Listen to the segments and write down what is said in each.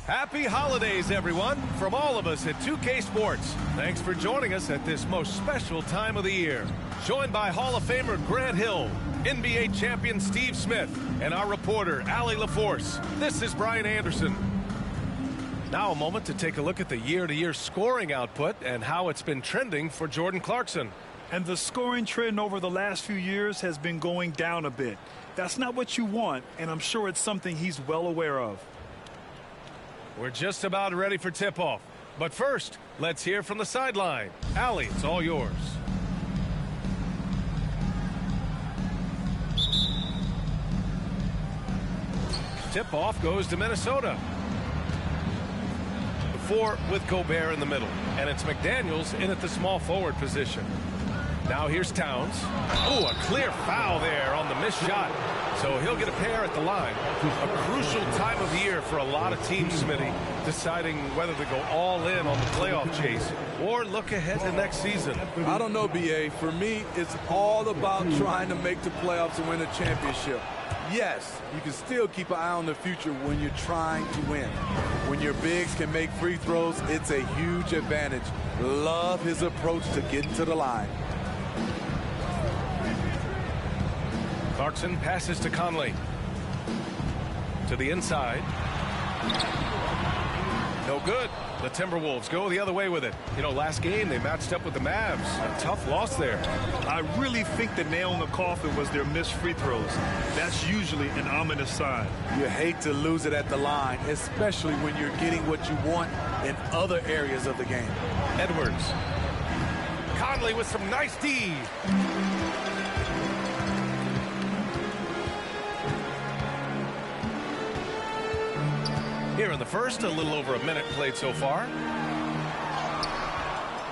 Happy holidays, everyone, from all of us at 2K Sports. Thanks for joining us at this most special time of the year. Joined by Hall of Famer Grant Hill, NBA champion Steve Smith, and our reporter, Allie LaForce. This is Brian Anderson. Now a moment to take a look at the year-to-year scoring output and how it's been trending for Jordan Clarkson. And the scoring trend over the last few years has been going down a bit. That's not what you want, and I'm sure it's something he's well aware of. We're just about ready for tip-off. But first, let's hear from the sideline. Allie, it's all yours. Tip-off goes to Minnesota. 4 with Gobert in the middle. And it's McDaniels in at the small forward position. Now here's Towns. Oh, a clear foul there on the missed shot. So he'll get a pair at the line. A crucial time of year for a lot of teams, Smitty, deciding whether to go all in on the playoff chase or look ahead to next season. I don't know, B.A. For me, it's all about trying to make the playoffs and win a championship. Yes, you can still keep an eye on the future when you're trying to win. When your bigs can make free throws, it's a huge advantage. Love his approach to getting to the line. Clarkson passes to Conley. To the inside. No good. The Timberwolves go the other way with it. You know, last game they matched up with the Mavs. A tough loss there. I really think the nail in the coffin was their missed free throws. That's usually an ominous sign. You hate to lose it at the line, especially when you're getting what you want in other areas of the game. Edwards. Conley with some nice D. Here in the first, a little over a minute played so far.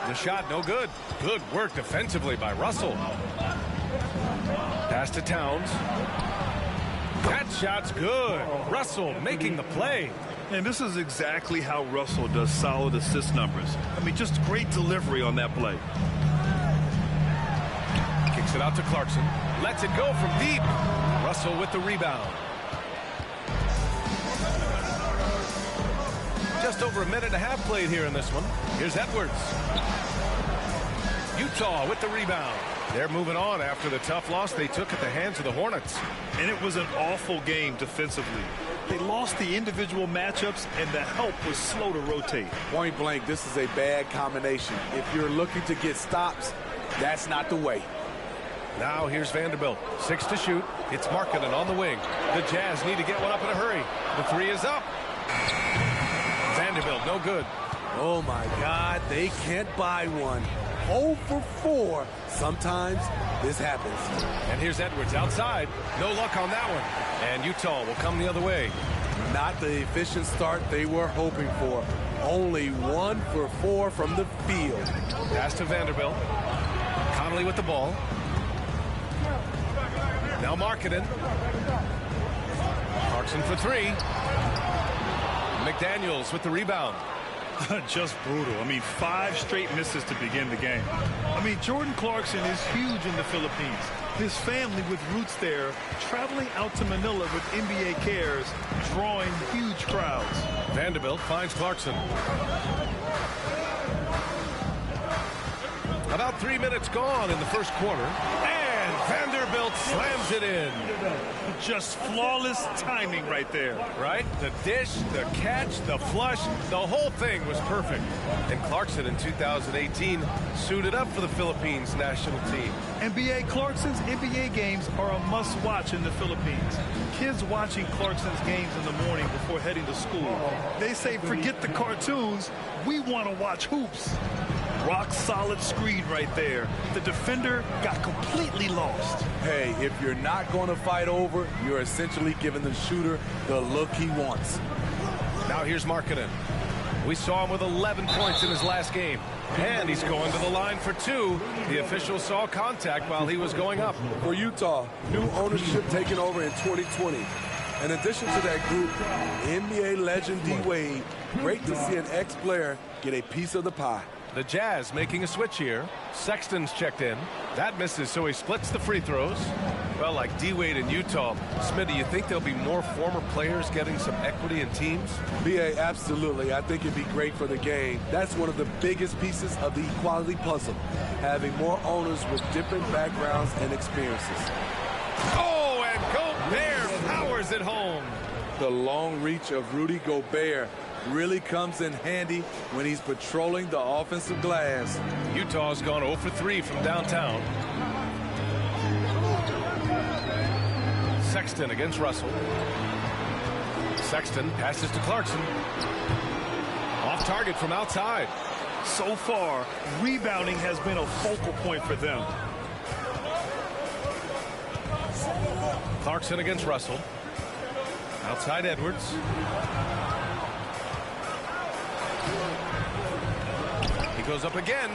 The shot no good. Good work defensively by Russell. Pass to Towns. That shot's good. Russell making the play. And this is exactly how Russell does solid assist numbers. I mean, just great delivery on that play. Kicks it out to Clarkson. Lets it go from deep. Russell with the rebound. Just over a minute and a half played here in this one. Here's Edwards. Utah with the rebound. They're moving on after the tough loss they took at the hands of the Hornets. And it was an awful game defensively. They lost the individual matchups, and the help was slow to rotate. Point blank, this is a bad combination. If you're looking to get stops, that's not the way. Now here's Vanderbilt. 6 to shoot. It's Markkanen on the wing. The Jazz need to get one up in a hurry. The 3 is up. Vanderbilt, no good. Oh, my God, they can't buy one. 0 for 4. Sometimes this happens. And here's Edwards outside. No luck on that one. And Utah will come the other way. Not the efficient start they were hoping for. Only 1 for 4 from the field. Pass to Vanderbilt. Conley with the ball. Now Markkanen. Clarkson for 3. McDaniels with the rebound. Just brutal. I mean, 5 straight misses to begin the game. I mean, Jordan Clarkson is huge in the Philippines. His family with roots there, traveling out to Manila with NBA cares, drawing huge crowds. Vanderbilt finds Clarkson. About 3 minutes gone in the first quarter. And Vanderbilt slams it in. Just flawless timing right there. Right? The dish, the catch, the flush, the whole thing was perfect. And Clarkson in 2018 suited up for the Philippines national team. NBA Clarkson's NBA games are a must-watch in the Philippines. Kids watching Clarkson's games in the morning before heading to school. They say, forget the cartoons, we want to watch hoops. Rock-solid screen right there. The defender got completely lost. Hey, if you're not going to fight over, you're essentially giving the shooter the look he wants. Now here's Markkanen. We saw him with 11 points in his last game. And he's going to the line for 2. The official saw contact while he was going up. For Utah, new ownership taking over in 2020. In addition to that group, NBA legend D-Wade. Great to see an ex-player get a piece of the pie. The Jazz making a switch here. Sexton's checked in. That misses, so he splits the free throws. Well, like D-Wade in Utah, Smith, do you think there'll be more former players getting some equity in teams? B.A., absolutely. I think it'd be great for the game. That's one of the biggest pieces of the equality puzzle, having more owners with different backgrounds and experiences. Oh, and Gobert powers it home. The long reach of Rudy Gobert really comes in handy when he's patrolling the offensive glass. Utah's gone 0 for 3 from downtown. Sexton against Russell. Sexton passes to Clarkson. Off target from outside. So far, rebounding has been a focal point for them. Clarkson against Russell. Outside Edwards. He goes up again.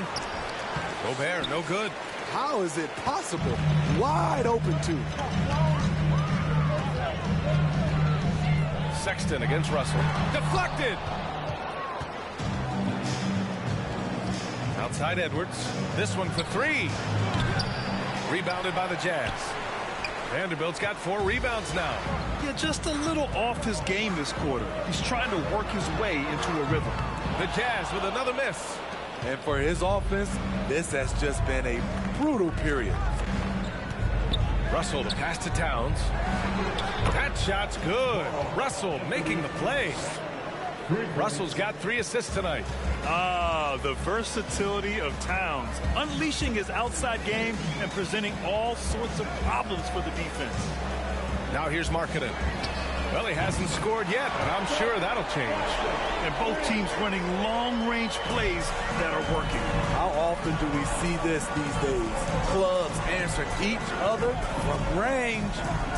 Gobert, no good. How is it possible? Wide open, too. Sexton against Russell. Deflected. Outside Edwards. This one for 3. Rebounded by the Jazz. Vanderbilt's got 4 rebounds now. Yeah, just a little off his game this quarter. He's trying to work his way into a rhythm. The Jazz with another miss. And for his offense, this has just been a brutal period. Russell, the pass to Towns. That shot's good. Russell making the play. Russell's got 3 assists tonight. The versatility of Towns, unleashing his outside game and presenting all sorts of problems for the defense. Now here's Markkanen. Well, he hasn't scored yet, but I'm sure that'll change. And both teams running long-range plays that are working. How often do we see this these days? Clubs answer each other from range.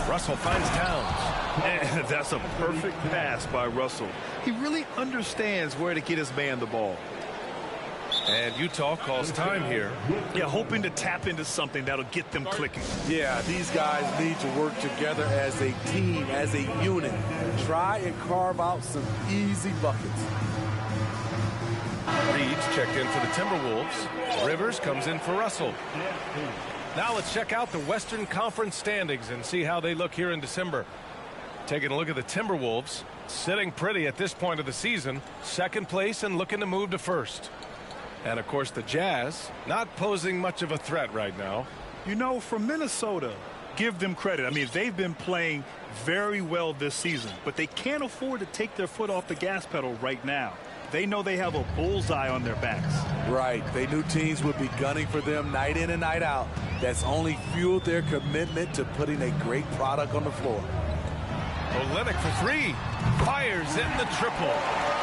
Russell finds Towns. And that's a perfect pass by Russell. He really understands where to get his man the ball. And Utah calls time here. Yeah, hoping to tap into something that'll get them clicking. Yeah, these guys need to work together as a team, as a unit. Try and carve out some easy buckets. Reed's checked in for the Timberwolves. Rivers comes in for Russell. Now let's check out the Western Conference standings and see how they look here in December. Taking a look at the Timberwolves, sitting pretty at this point of the season, 2nd place and looking to move to 1st. And, of course, the Jazz not posing much of a threat right now. You know, from Minnesota, give them credit. I mean, they've been playing very well this season, but they can't afford to take their foot off the gas pedal right now. They know they have a bullseye on their backs. Right. They knew teams would be gunning for them night in and night out. That's only fueled their commitment to putting a great product on the floor. Olynyk for 3. Fires in the triple.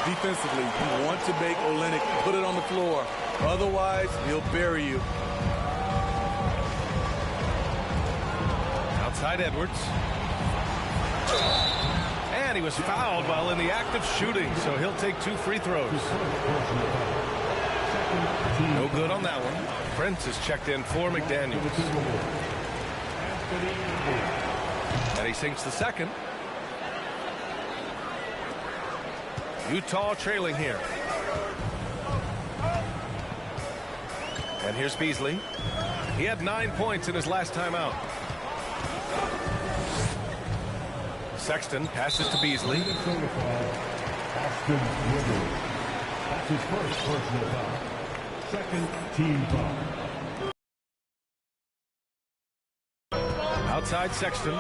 Defensively, you want to make Olynyk put it on the floor. Otherwise, he'll bury you. Outside Edwards. And he was fouled while in the act of shooting, so he'll take 2 free throws. No good on that one. Prince is checked in for McDaniels. And he sinks the 2nd. Utah trailing here. And here's Beasley. He had 9 points in his last time out. Sexton passes to Beasley. That's his first personal foul. 2nd team foul. Outside Sexton.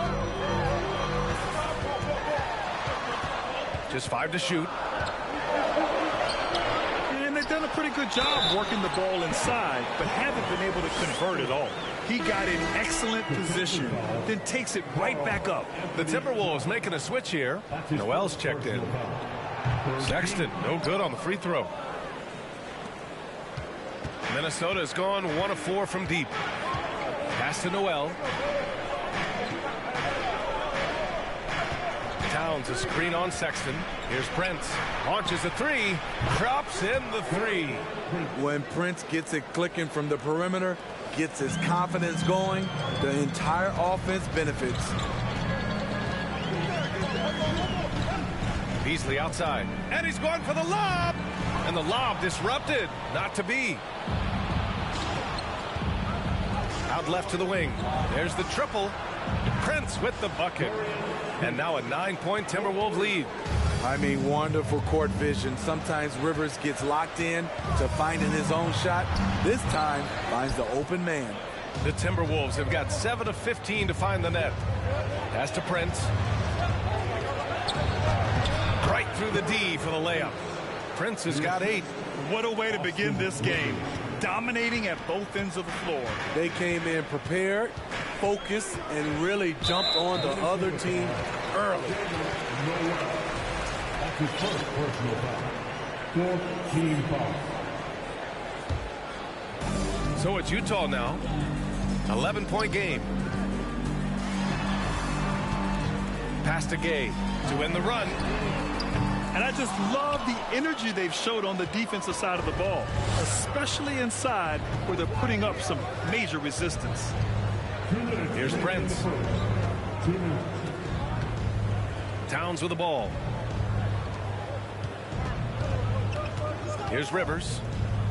Just 5 to shoot. And they've done a pretty good job working the ball inside, but haven't been able to convert at all. He got in excellent position, then takes it right back up. The Timberwolves making a switch here. Noel's checked in. Sexton, no good on the free throw. Minnesota's gone 1 of 4 from deep. Pass to Noel. Towns a screen on Sexton. Here's Prince. Launches a 3. Drops in the 3. When Prince gets it clicking from the perimeter, gets his confidence going, the entire offense benefits. Beasley outside. And he's going for the lob. And the lob disrupted. Not to be. Out left to the wing. There's the triple. Prince with the bucket. And now a 9-point Timberwolves lead. I mean, wonderful court vision. Sometimes Rivers gets locked in to finding his own shot. This time, finds the open man. The Timberwolves have got 7 of 15 to find the net. Pass to Prince. Right through the D for the layup. Prince has got 8. What a way to begin this game. Dominating at both ends of the floor. They came in prepared, focused, and really jumped on the other team early. That's his first personal foul. 4th team foul. So it's Utah now. 11-point game. Pass to Gay to win the run. And I just love the energy they've showed on the defensive side of the ball, especially inside where they're putting up some major resistance. Here's Prince. Towns with the ball. Here's Rivers.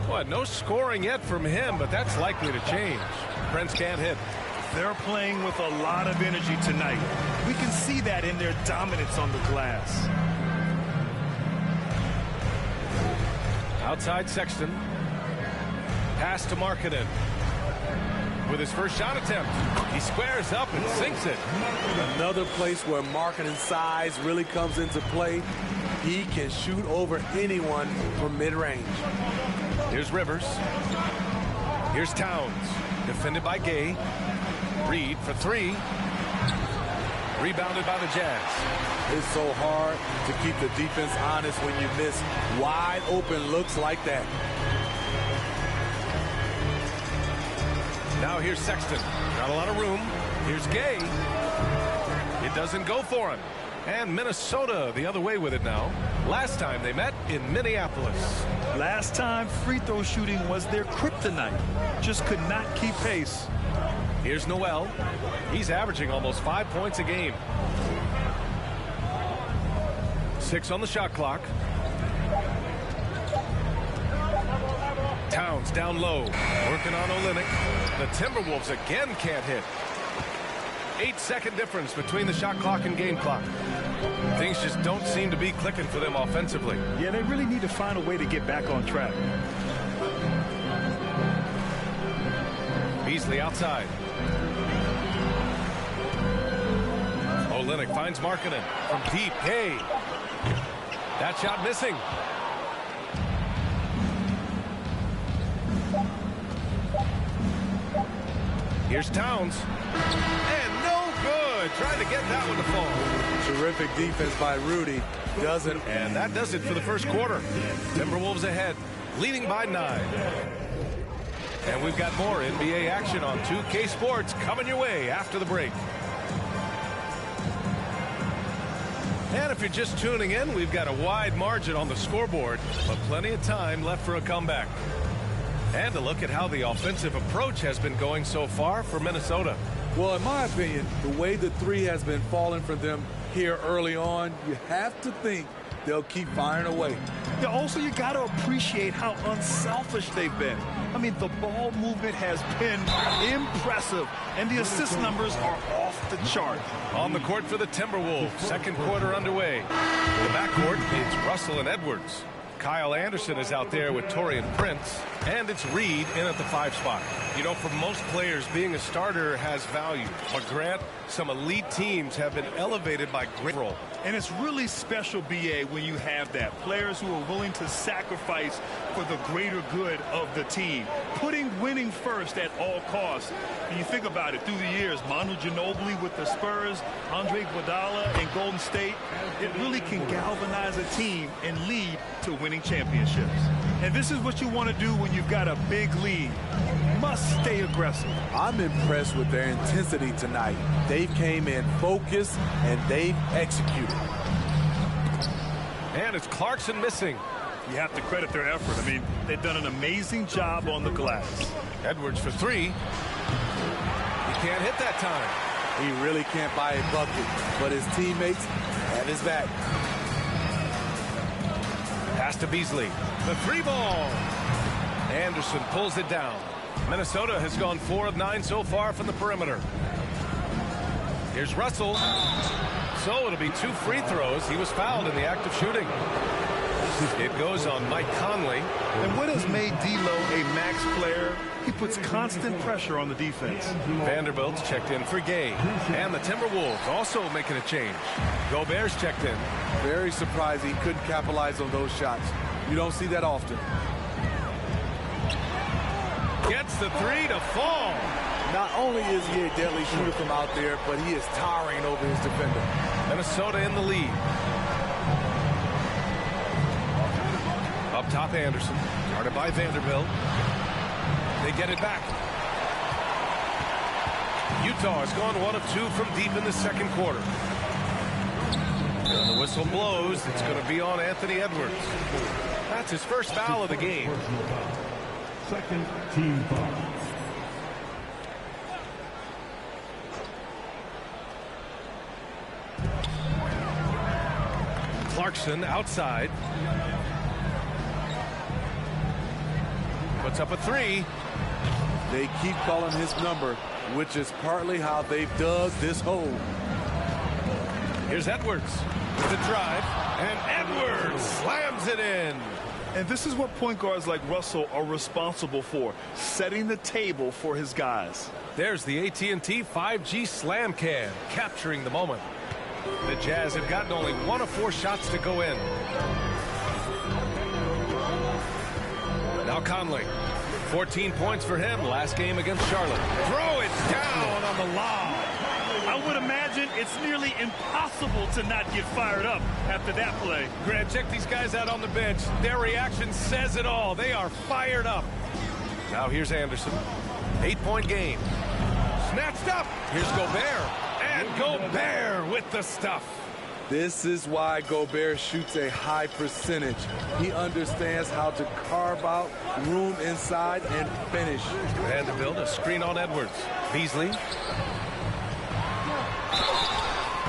Boy, no scoring yet from him, but that's likely to change. Prince can't hit. They're playing with a lot of energy tonight. We can see that in their dominance on the glass. Outside Sexton. Pass to Markkanen. With his first shot attempt, he squares up and sinks it. Another place where Markkanen's size really comes into play. He can shoot over anyone from mid-range. Here's Rivers. Here's Towns. Defended by Gay. Reed for 3. Rebounded by the Jazz. It's so hard to keep the defense honest when you miss wide open looks like that. Now here's Sexton. Not a lot of room. Here's Gay. It doesn't go for him. And Minnesota the other way with it now. Last time they met in Minneapolis. Last time, free throw shooting was their kryptonite. Just could not keep pace. Here's Noel. He's averaging almost 5 points a game. 6 on the shot clock. Towns down low. Working on Olynyk. The Timberwolves again can't hit. 8-second difference between the shot clock and game clock. Things just don't seem to be clicking for them offensively. Yeah, they really need to find a way to get back on track. Beasley outside. Olynyk finds Markkanen from deep. Hey, that shot missing. Here's Towns. And no good. Trying to get that one to fall. Terrific defense by Rudy. Doesn't. And that does it for the first quarter. Timberwolves ahead, leading by 9. And we've got more NBA action on 2K Sports coming your way after the break. And if you're just tuning in, we've got a wide margin on the scoreboard, but plenty of time left for a comeback. And a look at how the offensive approach has been going so far for Minnesota. Well, in my opinion, the way the three has been falling for them here early on, you have to think they'll keep firing away. Yeah, also, you got to appreciate how unselfish they've been. I mean, the ball movement has been impressive, and the assist numbers are off the chart. On the court for the Timberwolves, second quarter underway. In the backcourt, it's Russell and Edwards. Kyle Anderson is out there with Taurean Prince, and it's Reed in at the 5 spot. You know, for most players, being a starter has value. But Grant, some elite teams have been elevated by great role. And it's really special, B.A., when you have that. Players who are willing to sacrifice for the greater good of the team. Putting winning first at all costs. And you think about it, through the years, Manu Ginobili with the Spurs, Andre Iguodala in Golden State, it really can galvanize a team and lead to winning championships. And this is what you want to do when you've got a big lead. You must stay aggressive. I'm impressed with their intensity tonight. They came in focused and they've executed. And it's Clarkson missing. You have to credit their effort. I mean, they've done an amazing job on the glass. Edwards for 3. He can't hit that time. He really can't buy a bucket, but his teammates have his back. Pass to Beasley. The 3-ball. Anderson pulls it down. Minnesota has gone 4 of 9 so far from the perimeter. Here's Russell. So it'll be 2 free throws. He was fouled in the act of shooting. It goes on Mike Conley. And what has made D'Lo a max player? He puts constant pressure on the defense. Vanderbilt's checked in for Gay. And the Timberwolves also making a change. Gobert's checked in. Very surprising he couldn't capitalize on those shots. You don't see that often. Gets the 3 to fall. Not only is he a deadly shooter from out there, but he is towering over his defender. Minnesota in the lead. Up top, Anderson. Guarded by Vanderbilt. They get it back. Utah has gone 1 of 2 from deep in the second quarter. And the whistle blows. It's going to be on Anthony Edwards. That's his first foul of the game. Second team foul. Clarkson outside. Puts up a 3. They keep calling his number, which is partly how they've dug this hole. Here's Edwards with the drive, and Edwards slams it in. And this is what point guards like Russell are responsible for, setting the table for his guys. There's the AT&T 5G Slam Can, capturing the moment. The Jazz have gotten only 1 of 4 shots to go in. Now Conley. 14 points for him last game against Charlotte. Throw it down on the lob. I would imagine it's nearly impossible to not get fired up after that play. Grant, check these guys out on the bench. Their reaction says it all. They are fired up. Now here's Anderson. 8-point game. Snatched up. Here's Gobert. And Gobert with the stuff. This is why Gobert shoots a high percentage. He understands how to carve out room inside and finish. Vanderbilt, a screen on Edwards. Beasley.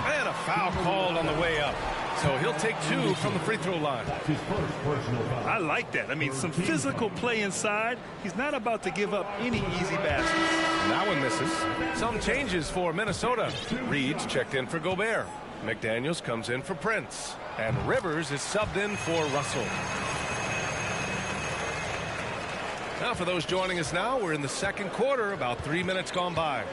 And a foul called on the way up. So he'll take 2 from the free throw line. His first personal foul. I like that. I mean, some physical play inside. He's not about to give up any easy baskets. That one misses. Some changes for Minnesota. Reed's checked in for Gobert. McDaniels comes in for Prince. And Rivers is subbed in for Russell. Now for those joining us now, we're in the second quarter, about 3 minutes gone by.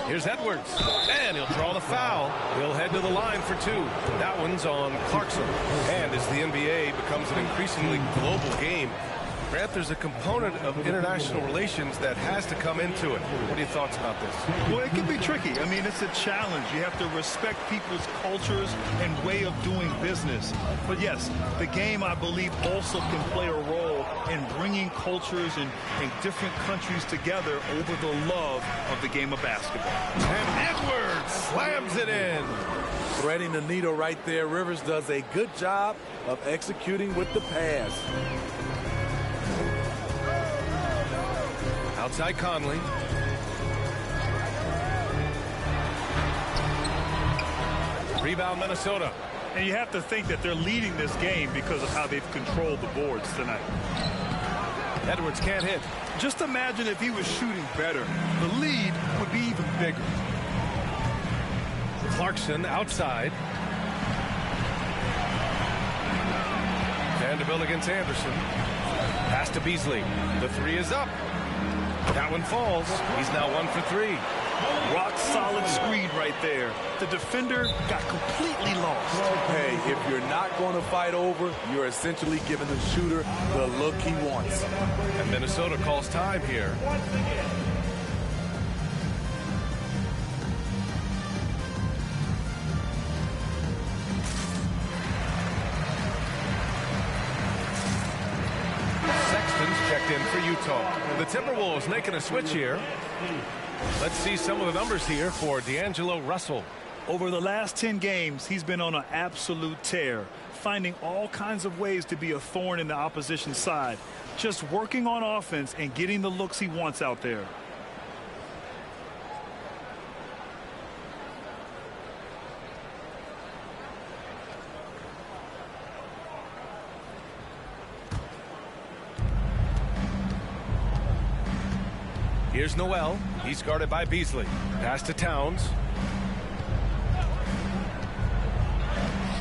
Here's Edwards, and he'll draw the foul. He'll head to the line for 2. That one's on Clarkson. And as the NBA becomes an increasingly global game, Grant, there's a component of international relations that has to come into it. What are your thoughts about this? Well, it can be tricky. I mean, it's a challenge. You have to respect people's cultures and way of doing business. But yes, the game, I believe, also can play a role in bringing cultures and different countries together over the love of the game of basketball. And Edwards slams it in. Threading the needle right there. Rivers does a good job of executing with the pass. Outside Conley. Rebound Minnesota. And you have to think that they're leading this game because of how they've controlled the boards tonight. Edwards can't hit. Just imagine if he was shooting better. The lead would be even bigger. Clarkson outside. Vanderbilt against Anderson. Pass to Beasley. The 3 is up. That one falls. He's now 1 for 3. Rock solid screen right there. The defender got completely lost. Hey, if you're not going to fight over, you're essentially giving the shooter the look he wants. And Minnesota calls time here. Checked in for Utah. The Timberwolves making a switch here. Let's see some of the numbers here for D'Angelo Russell. Over the last 10 games, he's been on an absolute tear, finding all kinds of ways to be a thorn in the opposition side, just working on offense and getting the looks he wants out there. Here's Noel. He's guarded by Beasley. Pass to Towns.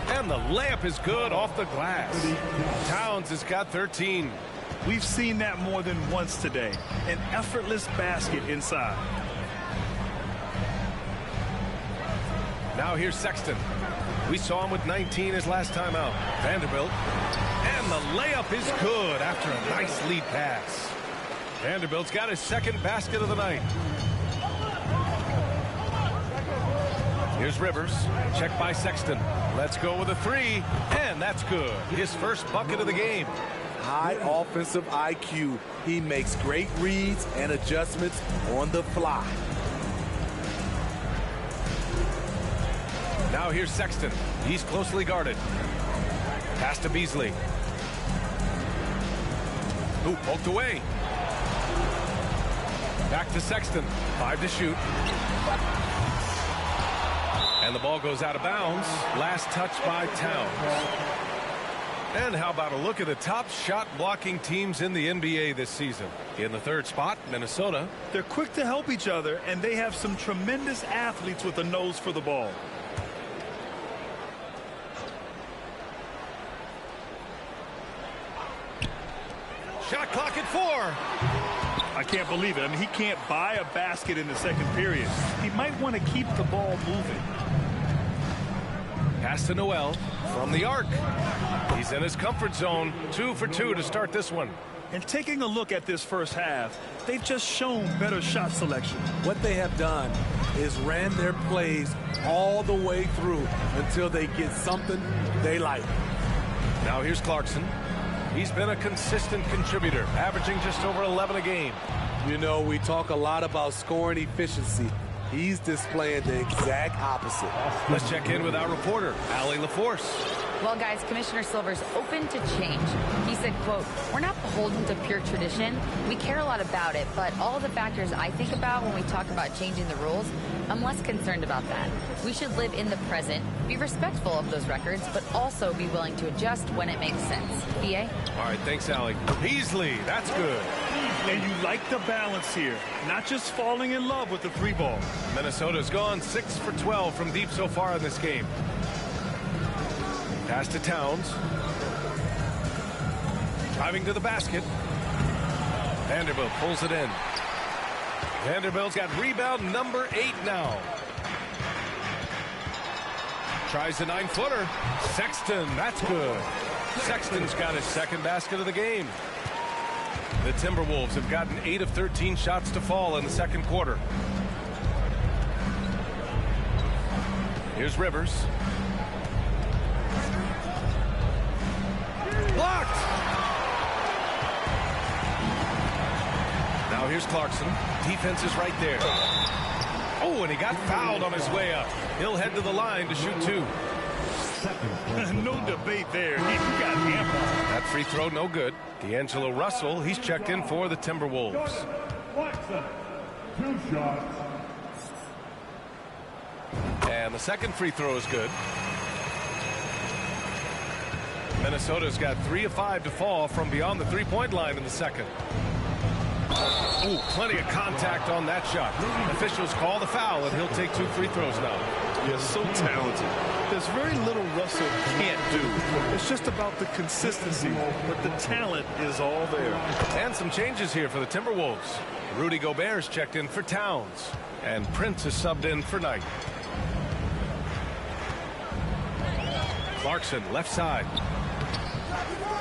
And the layup is good off the glass. Towns has got 13. We've seen that more than once today. An effortless basket inside. Now here's Sexton. We saw him with 19 his last time out. Vanderbilt. And the layup is good after a nice lead pass. Vanderbilt's got his second basket of the night. Here's Rivers. Check by Sexton. Let's go with a three. And that's good. His first bucket of the game. High offensive IQ. He makes great reads and adjustments on the fly. Now here's Sexton. He's closely guarded. Pass to Beasley. Ooh, poked away. Back to Sexton. 5 to shoot. And the ball goes out of bounds. Last touch by Towns. And how about a look at the top shot blocking teams in the NBA this season? In the third spot, Minnesota. They're quick to help each other, and they have some tremendous athletes with a nose for the ball. Shot clock at 4. I can't believe it. I mean, he can't buy a basket in the second period. He might want to keep the ball moving. Pass to Noel from the arc. He's in his comfort zone. 2 for 2 to start this one. And taking a look at this first half, they've just shown better shot selection. What they have done is ran their plays all the way through until they get something they like. Now here's Clarkson. He's been a consistent contributor, averaging just over 11 a game. You know, we talk a lot about scoring efficiency. He's displaying the exact opposite. Let's check in with our reporter, Allie LaForce. Well, guys, Commissioner Silver's open to change. He said, quote, "We're not beholden to pure tradition. We care a lot about it, but all the factors I think about when we talk about changing the rules, I'm less concerned about that. We should live in the present, be respectful of those records, but also be willing to adjust when it makes sense." BA? All right, thanks, Allie. Beasley, that's good. And you like the balance here, not just falling in love with the three ball. Minnesota's gone 6 for 12 from deep so far in this game. Pass to Towns. Driving to the basket. Vanderbilt pulls it in. Vanderbilt's got rebound number 8 now. Tries the 9-footer. Sexton, that's good. Sexton's got his second basket of the game. The Timberwolves have gotten 8 of 13 shots to fall in the second quarter. Here's Rivers. Blocked! Now here's Clarkson. Defense is right there. Oh, and he got fouled on his way up. He'll head to the line to shoot 2. No debate there. He got hammered. That free throw no good. D'Angelo Russell, he's checked in for the Timberwolves. Clarkson, 2 shots. And the second free throw is good. Minnesota's got 3 of 5 to fall from beyond the three-point line in the second. Ooh, plenty of contact on that shot. Officials call the foul, and he'll take 2 free throws now. You're so talented. There's very little Russell can't do. It's just about the consistency, but the talent is all there. And some changes here for the Timberwolves. Rudy Gobert's checked in for Towns, and Prince is subbed in for Knight. Clarkson, left side.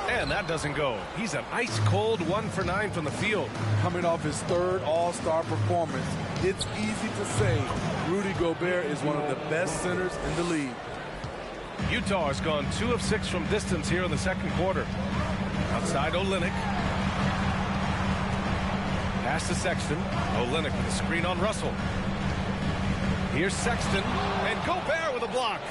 And that doesn't go. He's an ice-cold 1 for 9 from the field. Coming off his third All-Star performance, it's easy to say Rudy Gobert is one of the best centers in the league. Utah has gone 2 of 6 from distance here in the second quarter. Outside Olynyk. Pass to Sexton. Olynyk with a screen on Russell. Here's Sexton, and Gobert with a block.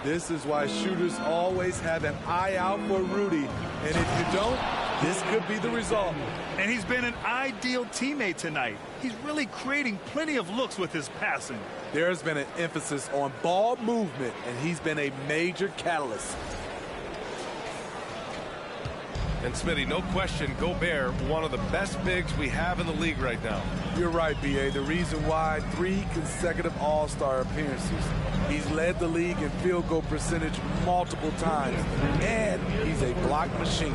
This is why shooters always have an eye out for Rudy. And if you don't, this could be the result. And he's been an ideal teammate tonight. He's really creating plenty of looks with his passing. There's been an emphasis on ball movement, and he's been a major catalyst. And Smitty, no question, Gobert, one of the best bigs we have in the league right now. You're right, B.A. The reason why 3 consecutive All-Star appearances. He's led the league in field goal percentage multiple times, and he's a block machine.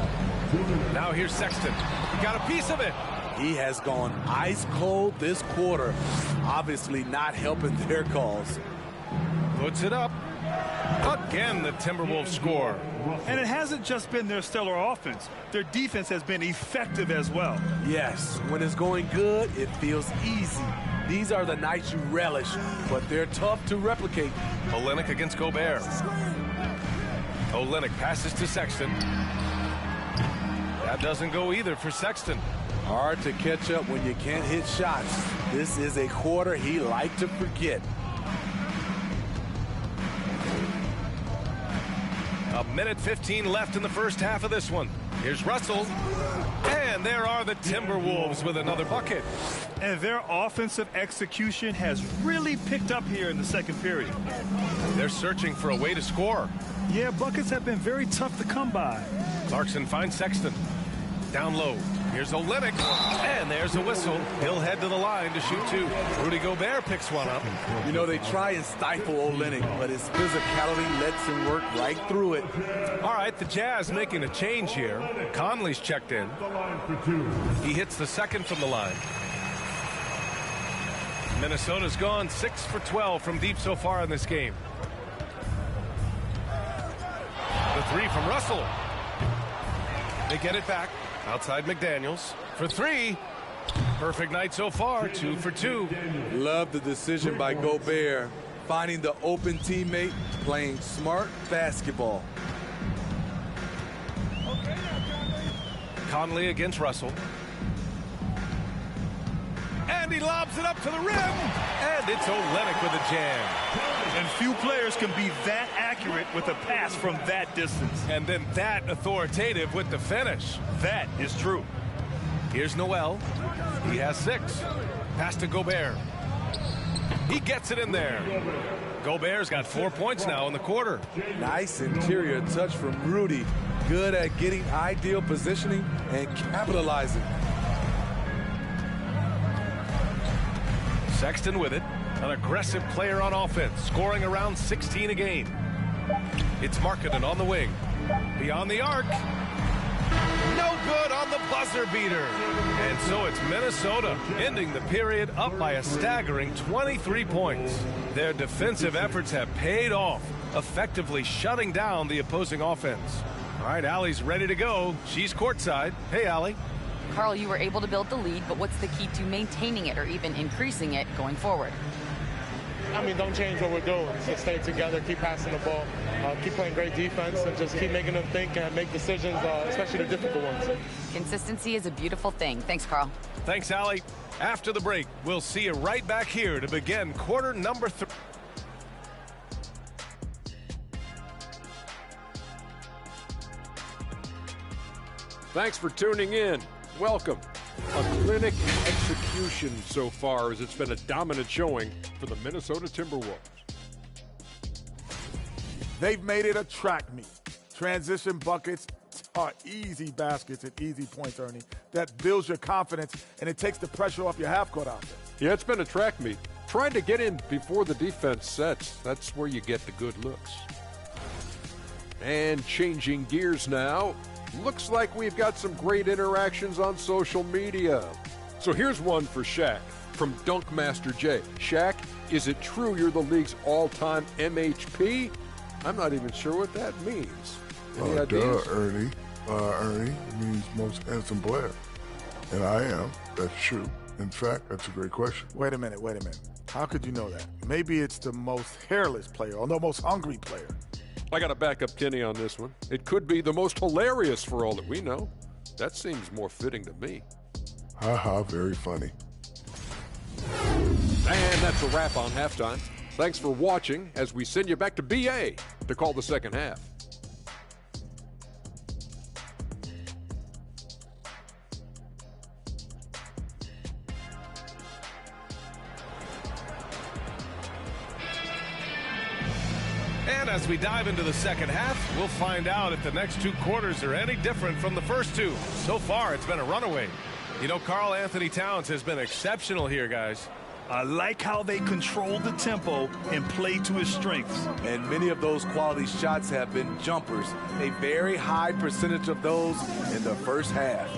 Now here's Sexton. He got a piece of it. He has gone ice cold this quarter, obviously not helping their cause. Puts it up. Again, the Timberwolves score. And it hasn't just been their stellar offense. Their defense has been effective as well. Yes, when it's going good, it feels easy. These are the nights you relish, but they're tough to replicate. Olynyk against Gobert. Olynyk passes to Sexton. That doesn't go either for Sexton. Hard to catch up when you can't hit shots. This is a quarter he liked to forget. A minute 15 left in the first half of this one. Here's Russell. And there are the Timberwolves with another bucket. And their offensive execution has really picked up here in the second period. They're searching for a way to score. Yeah, buckets have been very tough to come by. Clarkson finds Sexton. Down low. Here's Olynyk. And there's a whistle. He'll head to the line to shoot 2. Rudy Gobert picks one up. You know, they try and stifle Olynyk, but his physicality lets him work right through it. All right, the Jazz making a change here. Conley's checked in. He hits the second from the line. Minnesota's gone 6 for 12 from deep so far in this game. The 3 from Russell. They get it back. Outside McDaniels for 3. Perfect night so far, 2 for 2. Love the decision by Gobert, finding the open teammate, playing smart basketball. Conley against Russell. And he lobs it up to the rim. And it's Olynyk with a jam. And few players can be that accurate with a pass from that distance. And then that authoritative with the finish. That is true. Here's Noel. He has 6. Pass to Gobert. He gets it in there. Gobert's got 4 points now in the quarter. Nice interior touch from Rudy. Good at getting ideal positioning and capitalizing. Sexton with it. An aggressive player on offense, scoring around 16 a game. It's Markkanen on the wing. Beyond the arc. No good on the buzzer beater. And so it's Minnesota ending the period up by a staggering 23 points. Their defensive efforts have paid off, effectively shutting down the opposing offense. All right, Allie's ready to go. She's courtside. Hey, Allie. Carl, you were able to build the lead, but what's the key to maintaining it or even increasing it going forward? I mean, don't change what we're doing. So stay together, keep passing the ball, keep playing great defense, and just keep making them think and make decisions, especially the difficult ones. Consistency is a beautiful thing. Thanks, Carl. Thanks, Allie. After the break, we'll see you right back here to begin quarter number 3. Thanks for tuning in. Welcome. A clinic execution so far, as it's been a dominant showing for the Minnesota Timberwolves. They've made it a track meet. Transition buckets are easy baskets and easy points, Ernie. That builds your confidence, and it takes the pressure off your half-court offense. Yeah, it's been a track meet. Trying to get in before the defense sets. That's where you get the good looks. And changing gears now. Looks like we've got some great interactions on social media. So here's one for Shaq from Dunkmaster J. Shaq, is it true you're the league's all-time MHP? I'm not even sure what that means. Any ideas? Ernie. Ernie means most handsome player. And I am. That's true. In fact, that's a great question. Wait a minute. How could you know that? Maybe it's the most hairless player or the most hungry player. I got to back up Kenny on this one. It could be the most hilarious for all that we know. That seems more fitting to me. Ha, very funny. And that's a wrap on halftime. Thanks for watching as we send you back to BA to call the second half. And as we dive into the second half, we'll find out if the next 2 quarters are any different from the first 2. So far, it's been a runaway. You know, Karl Anthony Towns has been exceptional here, guys. I like how they control the tempo and play to his strengths. And many of those quality shots have been jumpers. A very high percentage of those in the first half.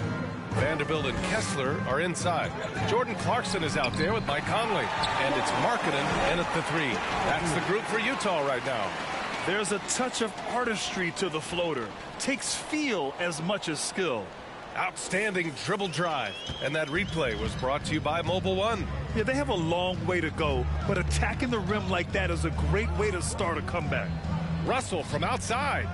Vanderbilt and Kessler are inside. Jordan Clarkson is out there with Mike Conley. And it's Markkanen in at the 3. That's the group for Utah right now. There's a touch of artistry to the floater. Takes feel as much as skill. Outstanding dribble drive. And that replay was brought to you by Mobile One. Yeah, they have a long way to go, but attacking the rim like that is a great way to start a comeback. Russell from outside.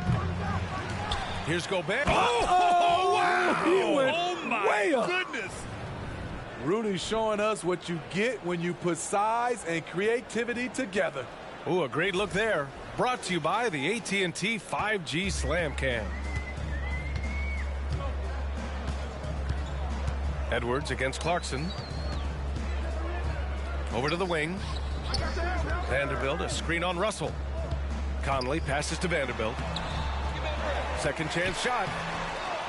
Here's Gobert. Oh, wow! He went way up. Goodness. Rudy showing us what you get when you put size and creativity together. Ooh, a great look there. Brought to you by the AT&T 5G Slam Cam. Edwards against Clarkson. Over to the wing. Vanderbilt, a screen on Russell. Conley passes to Vanderbilt. Second chance shot.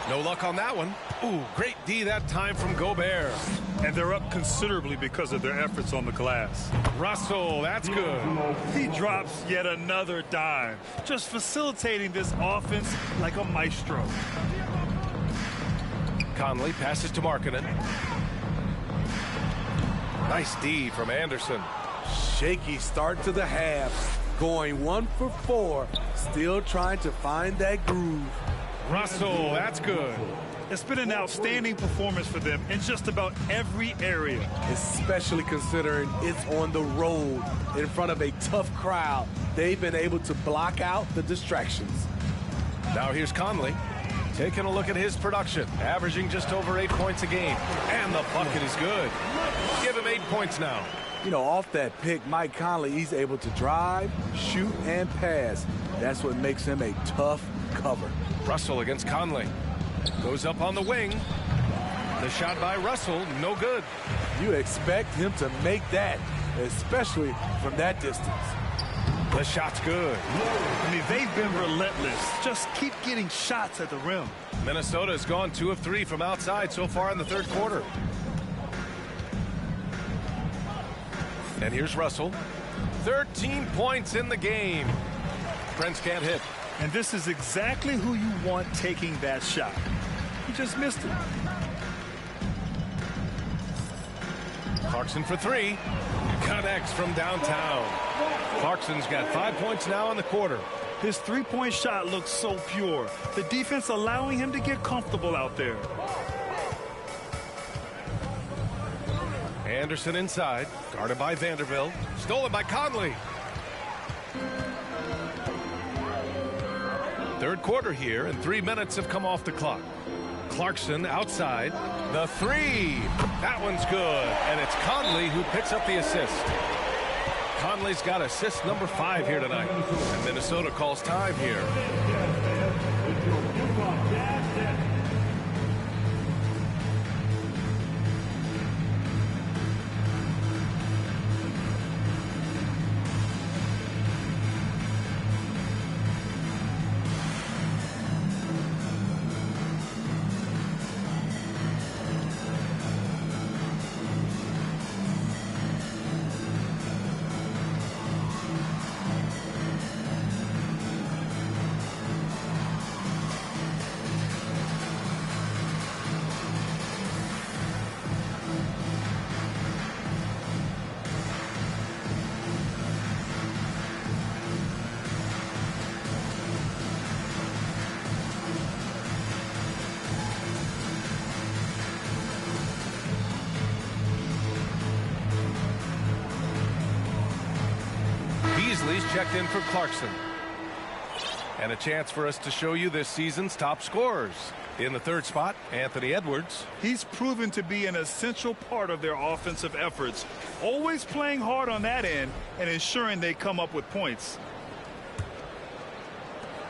No luck on that one. Ooh, great D that time from Gobert. And they're up considerably because of their efforts on the glass. Russell, that's good. He drops yet another dime, just facilitating this offense like a maestro. Conley passes to Markkanen. Nice D from Anderson. Shaky start to the half. Going 1 for 4. Still trying to find that groove. Russell, that's good. It's been an outstanding performance for them in just about every area. Especially considering it's on the road in front of a tough crowd. They've been able to block out the distractions. Now here's Conley. Taking a look at his production, averaging just over 8 points a game. And the bucket is good. Give him 8 points now. You know, off that pick, Mike Conley, he's able to drive, shoot, and pass. That's what makes him a tough cover. Russell against Conley. Goes up on the wing. The shot by Russell, no good. You expect him to make that, especially from that distance. The shot's good. I mean, they've been relentless. Just keep getting shots at the rim. Minnesota has gone 2 of 3 from outside so far in the third quarter. And here's Russell. 13 points in the game. Prince can't hit. And this is exactly who you want taking that shot. He just missed it. Clarkson for 3. Connects from downtown. Clarkson's got 5 points now in the quarter. His three-point shot looks so pure. The defense allowing him to get comfortable out there. Anderson inside, guarded by Vanderbilt. Stolen by Conley. Third quarter here, and 3 minutes have come off the clock. Clarkson outside. The 3. That one's good. And it's Conley who picks up the assist. Conley's got assist number 5 here tonight. And Minnesota calls time here. Beasley's checked in for Clarkson. And a chance for us to show you this season's top scorers. In the third spot, Anthony Edwards. He's proven to be an essential part of their offensive efforts, always playing hard on that end and ensuring they come up with points.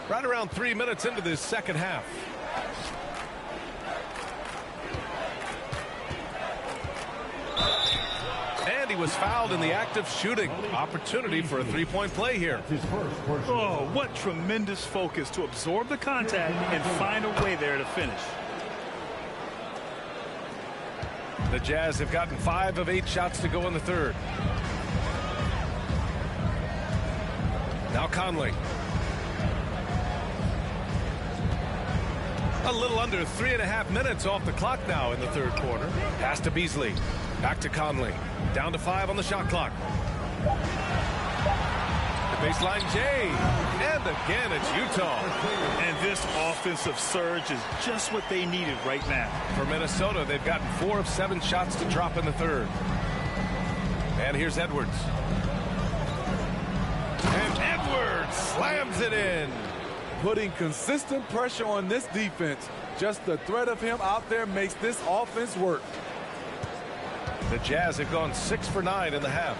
Right around 3 minutes into this second half. And he was fouled in the act of shooting. Opportunity for a three-point play here. Oh, what tremendous focus to absorb the contact and find a way there to finish. The Jazz have gotten 5 of 8 shots to go in the third. Now Conley. A little under 3.5 minutes off the clock now in the third quarter. Pass to Beasley. Back to Conley. Down to 5 on the shot clock. The baseline J. And again, it's Utah. And this offensive surge is just what they needed right now. For Minnesota, they've gotten 4 of 7 shots to drop in the third. And here's Edwards. And Edwards slams it in. Putting consistent pressure on this defense. Just the threat of him out there makes this offense work. The Jazz have gone 6 for 9 in the half.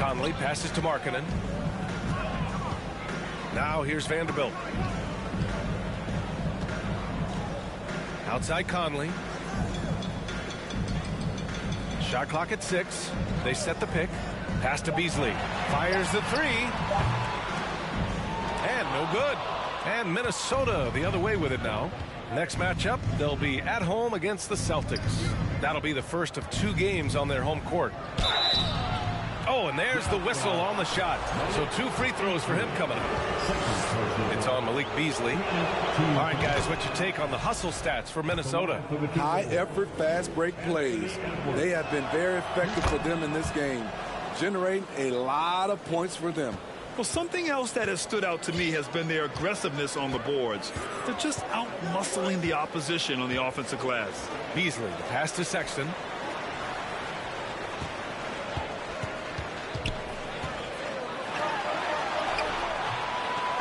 Conley passes to Markkanen. Now here's Vanderbilt. Outside Conley. Shot clock at 6. They set the pick. Pass to Beasley. Fires the 3. And no good. And Minnesota the other way with it now. Next matchup, they'll be at home against the Celtics. That'll be the first of 2 games on their home court. Oh, and there's the whistle on the shot. So 2 free throws for him coming up. It's on Malik Beasley. All right, guys, what's your take on the hustle stats for Minnesota? High effort, fast break plays. They have been very effective for them in this game, generating a lot of points for them. Well, something else that has stood out to me has been their aggressiveness on the boards. They're just out-muscling the opposition on the offensive glass. Beasley, the pass to Sexton.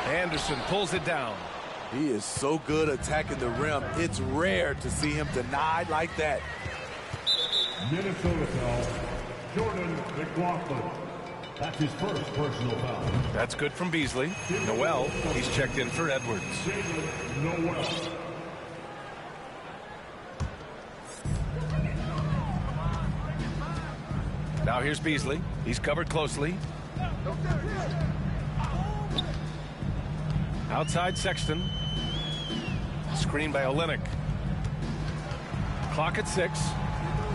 Anderson pulls it down. He is so good attacking the rim. It's rare to see him denied like that. Minnesota foul, Jordan McLaughlin. That's his first personal foul. That's good from Beasley. Noel, he's checked in for Edwards. Noel. Now here's Beasley. He's covered closely. Outside Sexton. Screen by Olynyk. Clock at 6.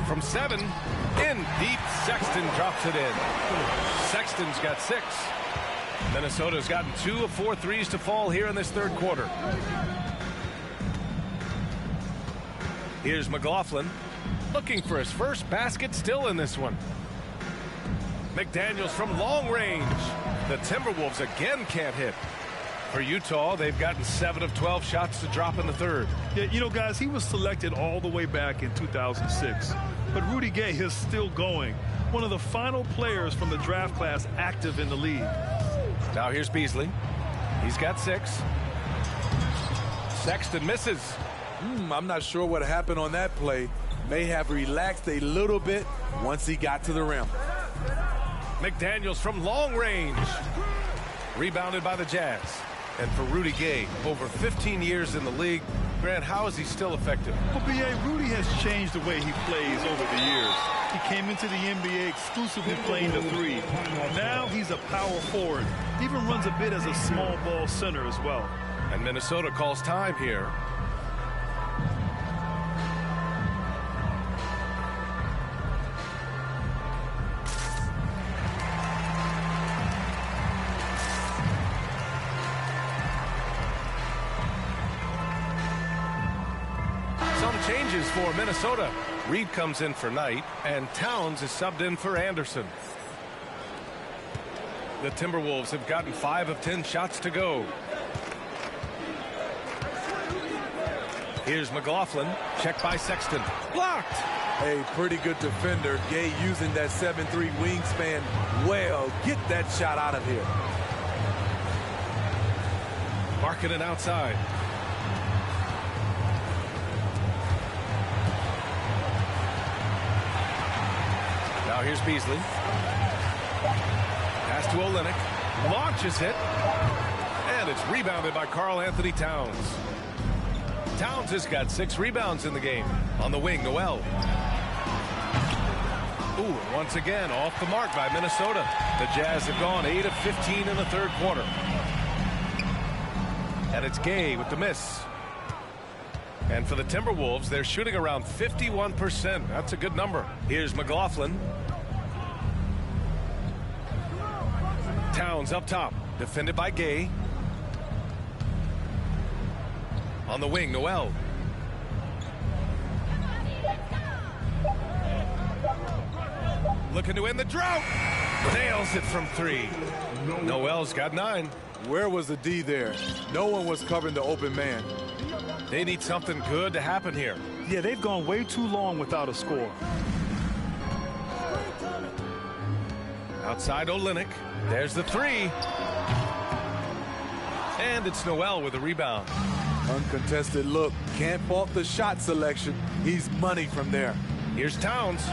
From 7. In deep. Sexton drops it in. Sexton's got 6. Minnesota's gotten 2 of 4 threes to fall here in this third quarter. Here's McLaughlin. Looking for his first basket still in this one. McDaniels from long range. The Timberwolves again can't hit. For Utah, they've gotten 7 of 12 shots to drop in the third. Yeah, you know, guys, he was selected all the way back in 2006. But Rudy Gay is still going. One of the final players from the draft class active in the league. Now here's Beasley. He's got 6. Sexton misses. I'm not sure what happened on that play. May have relaxed a little bit once he got to the rim. McDaniels from long range. Rebounded by the Jazz. And for Rudy Gay, over 15 years in the league, Grant, how is he still effective? Well, B.A., Rudy has changed the way he plays over the years. He came into the NBA exclusively playing the 3. Now he's a power forward. He even runs a bit as a small ball center as well. And Minnesota calls time here. Changes for Minnesota. Reed comes in for Knight, and Towns is subbed in for Anderson. The Timberwolves have gotten 5 of 10 shots to go. Here's McLaughlin. Checked by Sexton. Blocked. A pretty good defender. Gay using that 7'3" wingspan well. Get that shot out of here. Markkanen outside. Now here's Beasley. Pass to Olynyk. Launches it. And it's rebounded by Karl-Anthony Towns. Towns has got 6 rebounds in the game. On the wing, Noel. Ooh, and once again, off the mark by Minnesota. The Jazz have gone 8 of 15 in the third quarter. And it's Gay with the miss. And for the Timberwolves, they're shooting around 51%. That's a good number. Here's McLaughlin. Towns up top, defended by Gay. On the wing, Noel. Looking to end the drought. Nails it from 3. Noel's got 9. Where was the D there? No one was covering the open man. They need something good to happen here. Yeah, they've gone way too long without a score. Outside Olynyk. There's the 3. And it's Noel with a rebound. Uncontested look. Can't fault the shot selection. He's money from there. Here's Towns.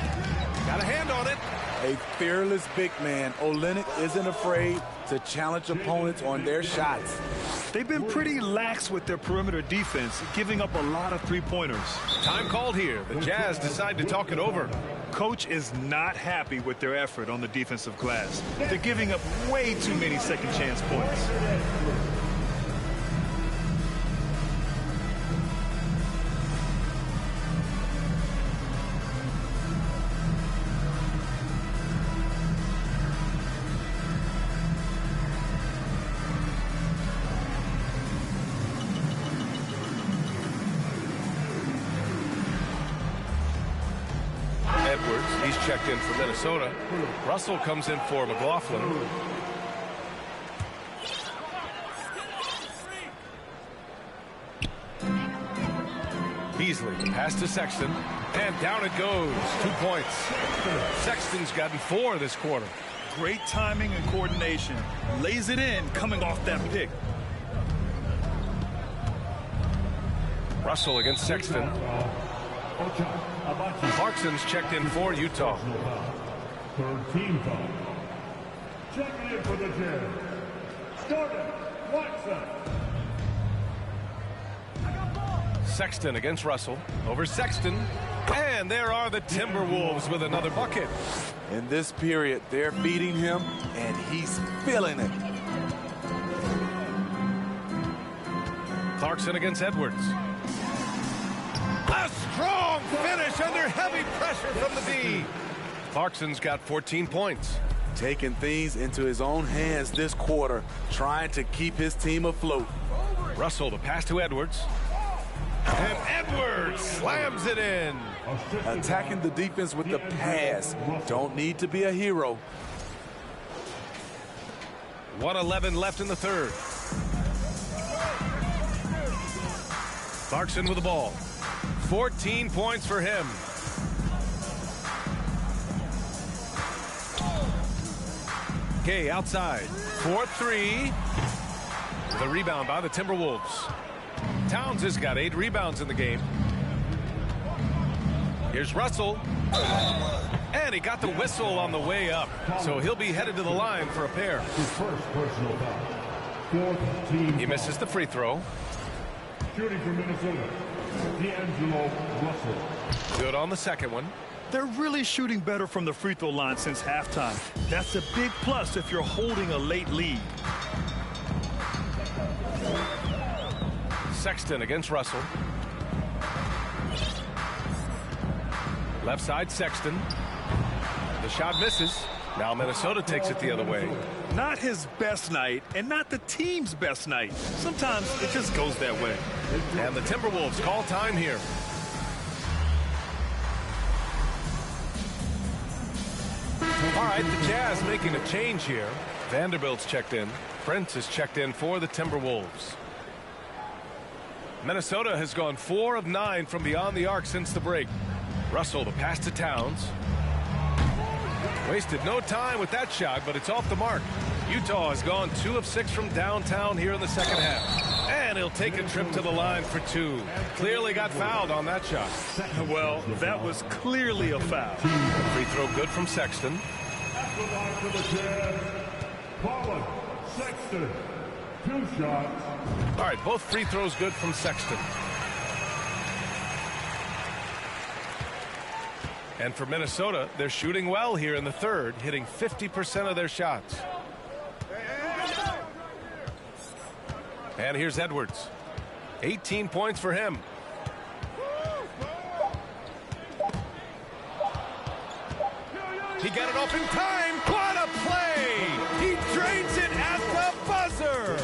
Got a hand on it. A fearless big man. Olynyk isn't afraid to challenge opponents on their shots. They've been pretty lax with their perimeter defense, giving up a lot of three-pointers. Time called here. The Jazz decide to talk it over. Coach is not happy with their effort on the defensive glass. They're giving up way too many second chance points. Edwards, he's checked in for Minnesota. Russell comes in for McLaughlin. Beasley, pass to Sexton, and down it goes. 2 points. Sexton's gotten 4 this quarter. Great timing and coordination. Lays it in coming off that pick. Russell against Sexton. Clarkson's checked in for Utah. Third team foul. Checking in for the Jazz. Jordan Clarkson. Sexton against Russell. Over Sexton. And there are the Timberwolves with another bucket. In this period, they're beating him, and he's feeling it. Clarkson against Edwards. A strong finish under heavy pressure from the D. Clarkson's got 14 points. Taking things into his own hands this quarter, trying to keep his team afloat. Russell, the pass to Edwards. And Edwards slams it in. Attacking the defense with the pass. Don't need to be a hero. 1:11 left in the third. Clarkson with the ball. 14 points for him. Gay outside. 4-3. The rebound by the Timberwolves. Towns has got 8 rebounds in the game. Here's Russell. And he got the whistle on the way up. So he'll be headed to the line for a pair. His first personal foul. Fourth team He misses the free throw. Shooting for Minnesota, D'Angelo Russell. Good on the second one. They're really shooting better from the free throw line since halftime. That's a big plus if you're holding a late lead. Sexton against Russell. Left side Sexton. The shot misses. Now Minnesota takes it the other way. Not his best night and not the team's best night. Sometimes it just goes that way. And the Timberwolves call time here. All right, the Jazz making a change here. Vanderbilt's checked in. Prince is checked in for the Timberwolves. Minnesota has gone 4 of 9 from beyond the arc since the break. Russell, the pass to Towns. Wasted no time with that shot, but it's off the mark. Utah has gone 2 of 6 from downtown here in the second half. And he'll take a trip to the line for 2. Clearly got fouled on that shot. Well, that was clearly a foul. Free throw good from Sexton. At the line for the Jazz, Colin Sexton. 2 shots. All right, both free throws good from Sexton. And for Minnesota, they're shooting well here in the third, hitting 50% of their shots. And here's Edwards. 18 points for him. He got it off in time. What a play! He drains it at the buzzer.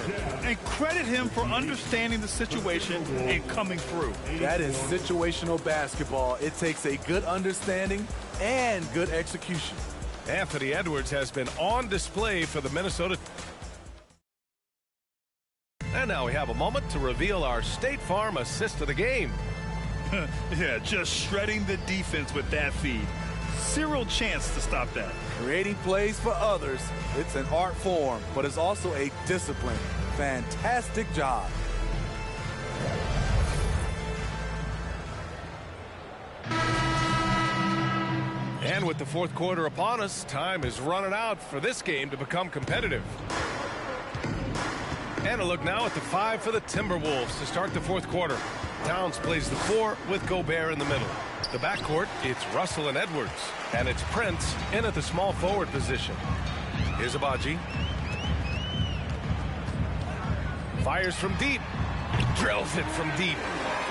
And credit him for understanding the situation and coming through. That is situational basketball. It takes a good understanding and good execution. Anthony Edwards has been on display for the Minnesota. And now we have a moment to reveal our State Farm assist of the game. Yeah, just shredding the defense with that feed. Zero chance to stop that. Creating plays for others, it's an art form, but it's also a discipline. Fantastic job. And with the fourth quarter upon us, time is running out for this game to become competitive. And a look now at the 5 for the Timberwolves to start the fourth quarter. Towns plays the 4 with Gobert in the middle. The backcourt, it's Russell and Edwards. And it's Prince in at the small forward position. Here's Agbaji. Fires from deep. Drills it from deep.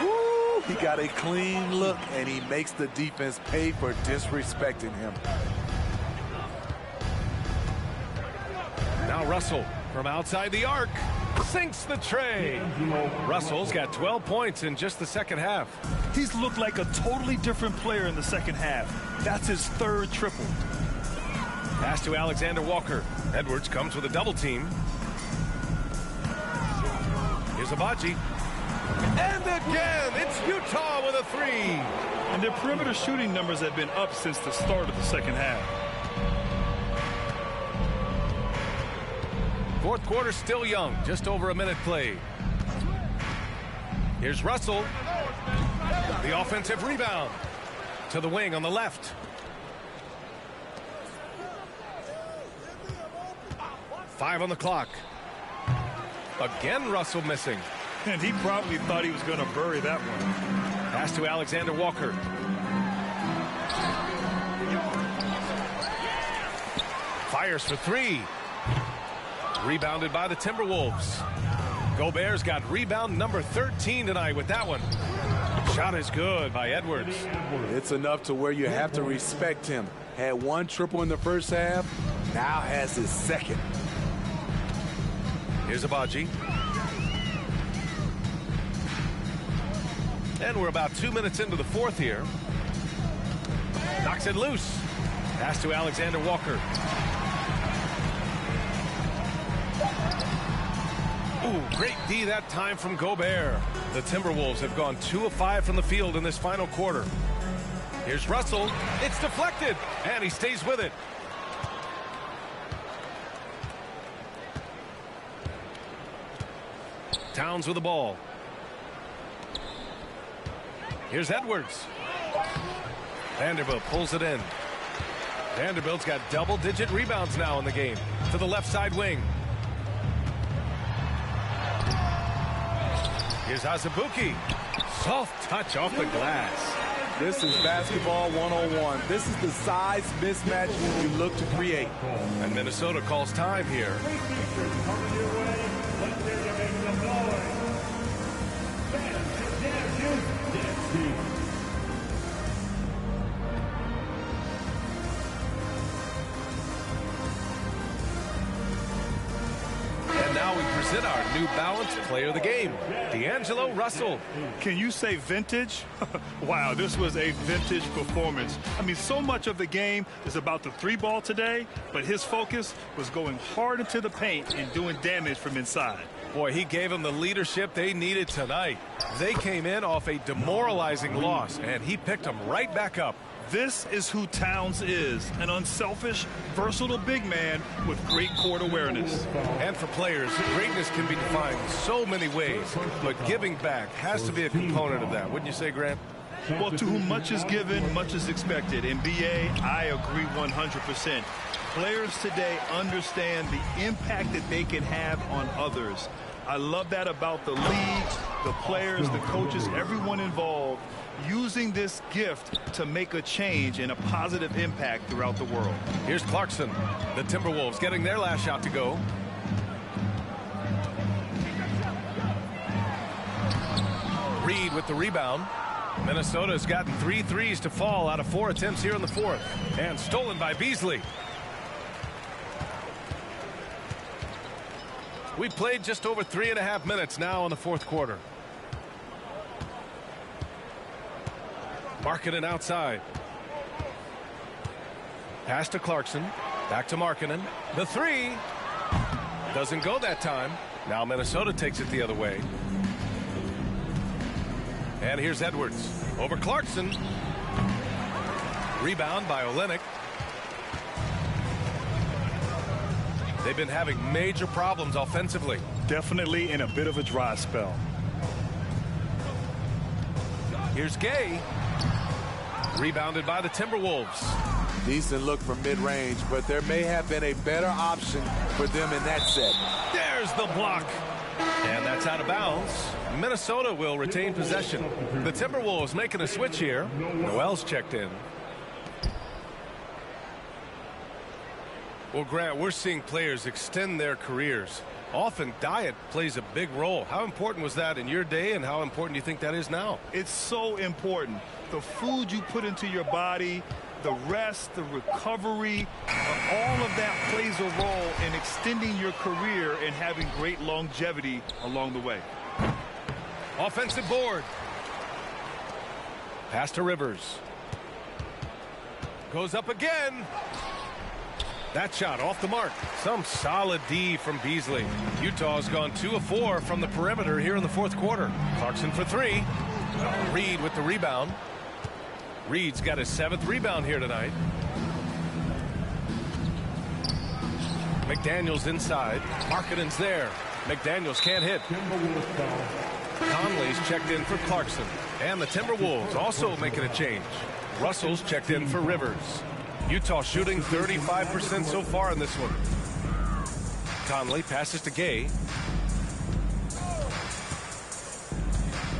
Woo! He got a clean look, and he makes the defense pay for disrespecting him. Now Russell from outside the arc. Sinks the tray. Russell's got 12 points in just the second half. He's looked like a totally different player in the second half. That's his third triple. Pass to Alexander Walker. Edwards comes with a double team. Here's Agbaji. And again, it's Utah with a 3. And their perimeter shooting numbers have been up since the start of the second half. Fourth quarter still young, just over a minute played. Here's Russell. The offensive rebound to the wing on the left. Five on the clock. Again, Russell missing. And he probably thought he was going to bury that one. Pass to Alexander Walker. Fires for 3. Rebounded by the Timberwolves. Gobert's got rebound number 13 tonight with that one. Shot is good by Edwards. It's enough to where you have to respect him. Had 1 triple in the first half, now has his second. Here's Agbaji. And we're about 2 minutes into the fourth here. Knocks it loose. Pass to Alexander Walker. Ooh, great D that time from Gobert. The Timberwolves have gone 2 of 5 from the field in this final quarter. Here's Russell. It's deflected, and he stays with it. Towns with the ball. Here's Edwards. Vanderbilt pulls it in. Vanderbilt's got double-digit rebounds now in the game. To the left side wing. Here's Azubuike. Soft touch off the glass. This is basketball 101. This is the size mismatch you look to create. And Minnesota calls time here. And now we present our New Balance player of the game, D'Angelo Russell. Can you say vintage? Wow, this was a vintage performance. I mean, so much of the game is about the 3-ball today, but his focus was going hard into the paint and doing damage from inside. Boy, he gave them the leadership they needed tonight. They came in off a demoralizing loss, and he picked them right back up. This is who Towns is, an unselfish, versatile big man with great court awareness. And for players, greatness can be defined so many ways, but giving back has to be a component of that. Wouldn't you say, Grant? Well, to whom much is given, much is expected. In BA, I agree 100%. Players today understand the impact that they can have on others. I love that about the league, the players, the coaches, everyone involved. using this gift to make a change and a positive impact throughout the world. Here's Clarkson. The Timberwolves getting their last shot to go. Reed with the rebound. Minnesota's gotten 3 threes to fall out of 4 attempts here in the fourth. And stolen by Beasley. We played just over 3.5 minutes now in the fourth quarter. Markkanen outside. Pass to Clarkson. Back to Markkanen. The three. Doesn't go that time. Now Minnesota takes it the other way. And here's Edwards. Over Clarkson. Rebound by Olynyk. They've been having major problems offensively. Definitely in a bit of a dry spell. Here's Gay. Rebounded by the Timberwolves. Decent look from mid-range, but there may have been a better option for them in that set. There's the block. And that's out of bounds. Minnesota will retain possession. The Timberwolves making a switch here. Noel's checked in. Well, Grant, we're seeing players extend their careers. Often diet plays a big role. How important was that in your day, and how important do you think that is now? It's so important. The food you put into your body, the rest, the recovery, all of that plays a role in extending your career and having great longevity along the way. Offensive board. Pass to Rivers. Goes up again. That shot off the mark. Some solid D from Beasley. Utah's gone 2 of 4 from the perimeter here in the fourth quarter. Clarkson for 3. Reed with the rebound. Reed's got his 7th rebound here tonight. McDaniels inside. Markkanen's there. McDaniels can't hit. Conley's checked in for Clarkson. And the Timberwolves also making a change. Russell's checked in for Rivers. Utah shooting 35% so far in this one. Conley passes to Gay.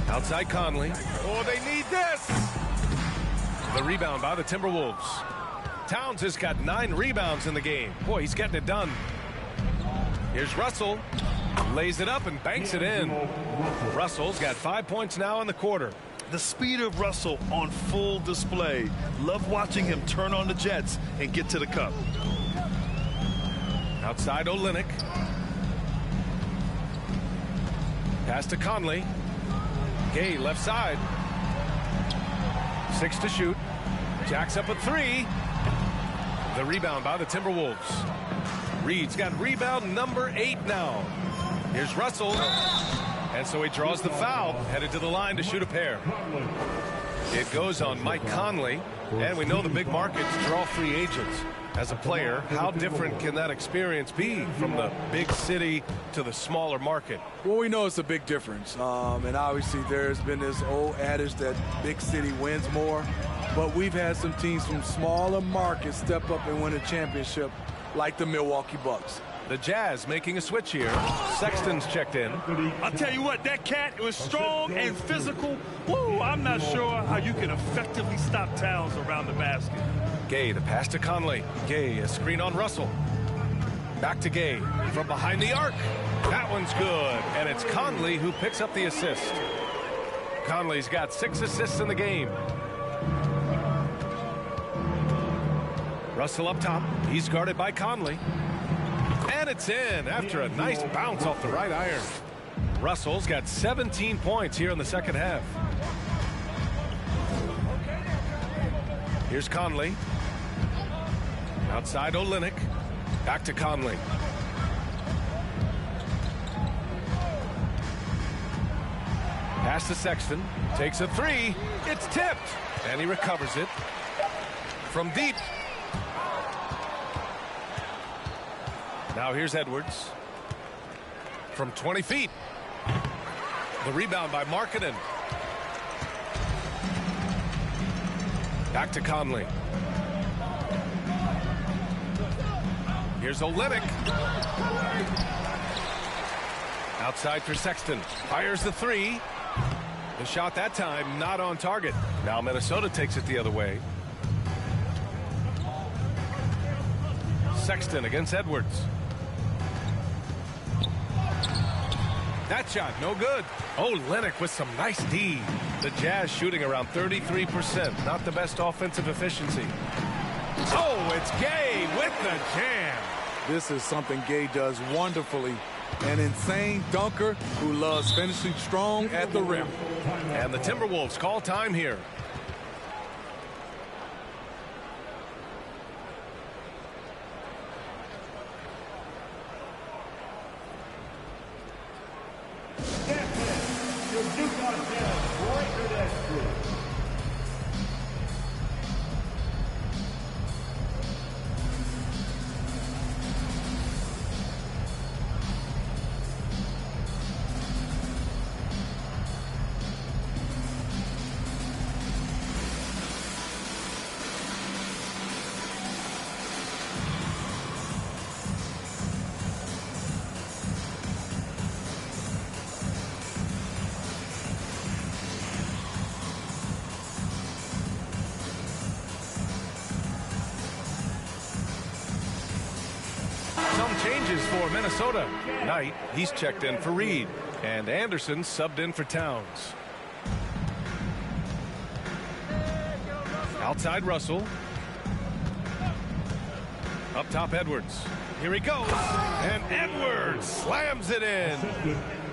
Outside Conley. Oh, they need this! The rebound by the Timberwolves. Towns has got 9 rebounds in the game. Boy, he's getting it done. Here's Russell. Lays it up and banks it in. Russell's got 5 points now in the quarter. The speed of Russell on full display. Love watching him turn on the jets and get to the cup. Outside Olynyk. Pass to Conley. Gay left side. 6 to shoot. Jacks up a 3. The rebound by the Timberwolves. Reed's got rebound number 8 now. Here's Russell. And so he draws the foul, headed to the line to shoot a pair. It goes on Mike Conley, and we know the big markets draw free agents. As a player, how different can that experience be from the big city to the smaller market? Well, we know it's a big difference. And obviously there's been this old adage that big city wins more. But we've had some teams from smaller markets step up and win a championship, like the Milwaukee Bucks. The Jazz making a switch here. Sexton's checked in. I'll tell you what, that cat was strong and physical. Woo, I'm not sure how you can effectively stop Towns around the basket. Gay, the pass to Conley. Gay, a screen on Russell. Back to Gay from behind the arc. That one's good, and it's Conley who picks up the assist. Conley's got 6 assists in the game. Russell up top. He's guarded by Conley. And it's in after a nice bounce off the right iron. Russell's got 17 points here in the second half. Here's Conley. Outside Olynyk. Back to Conley. Pass to Sexton. Takes a 3. It's tipped. And he recovers it. From deep. Now here's Edwards. From 20 feet. The rebound by Markkanen. Back to Conley. Here's Olynyk. Outside for Sexton. Fires the 3. The shot that time not on target. Now Minnesota takes it the other way. Sexton against Edwards. That shot no good. Oh, Lennox with some nice D. The Jazz shooting around 33%. Not the best offensive efficiency. Oh, it's Gay with the jam. This is something Gay does wonderfully. An insane dunker who loves finishing strong at the rim. And the Timberwolves call time here. Changes for Minnesota. Knight, he's checked in for Reed. And Anderson subbed in for Towns. Outside Russell. Up top Edwards. Here he goes. And Edwards slams it in.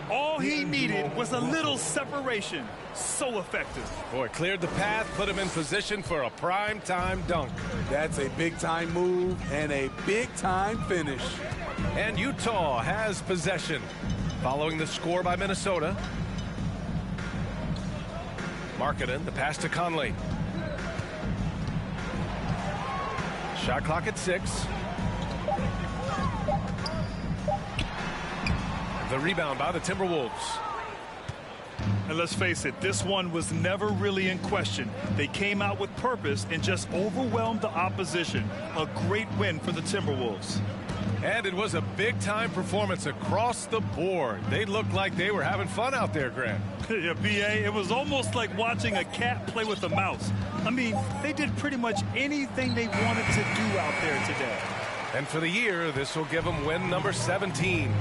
All he needed was a little separation. So effective. Boy, cleared the path, put him in position for a prime-time dunk. That's a big-time move and a big-time finish. And Utah has possession. Following the score by Minnesota. Markkanen, the pass to Conley. Shot clock at 6. The rebound by the Timberwolves. And let's face it, this one was never really in question. They came out with purpose and just overwhelmed the opposition. A great win for the Timberwolves. And it was a big-time performance across the board. They looked like they were having fun out there, Grant. Yeah, B.A., it was almost like watching a cat play with a mouse. I mean, they did pretty much anything they wanted to do out there today. And for the year, this will give them win number 17.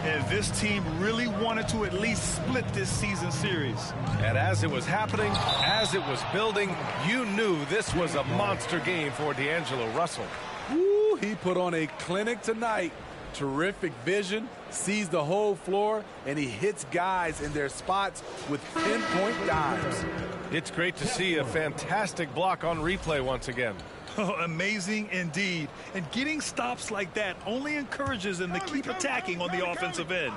And this team really wanted to at least split this season series. And as it was happening, as it was building, you knew this was a monster game for D'Angelo Russell. Woo, he put on a clinic tonight. Terrific vision, sees the whole floor, and he hits guys in their spots with pinpoint dimes. It's great to see a fantastic block on replay once again. Oh, amazing indeed. And getting stops like that only encourages them to keep attacking on the offensive end.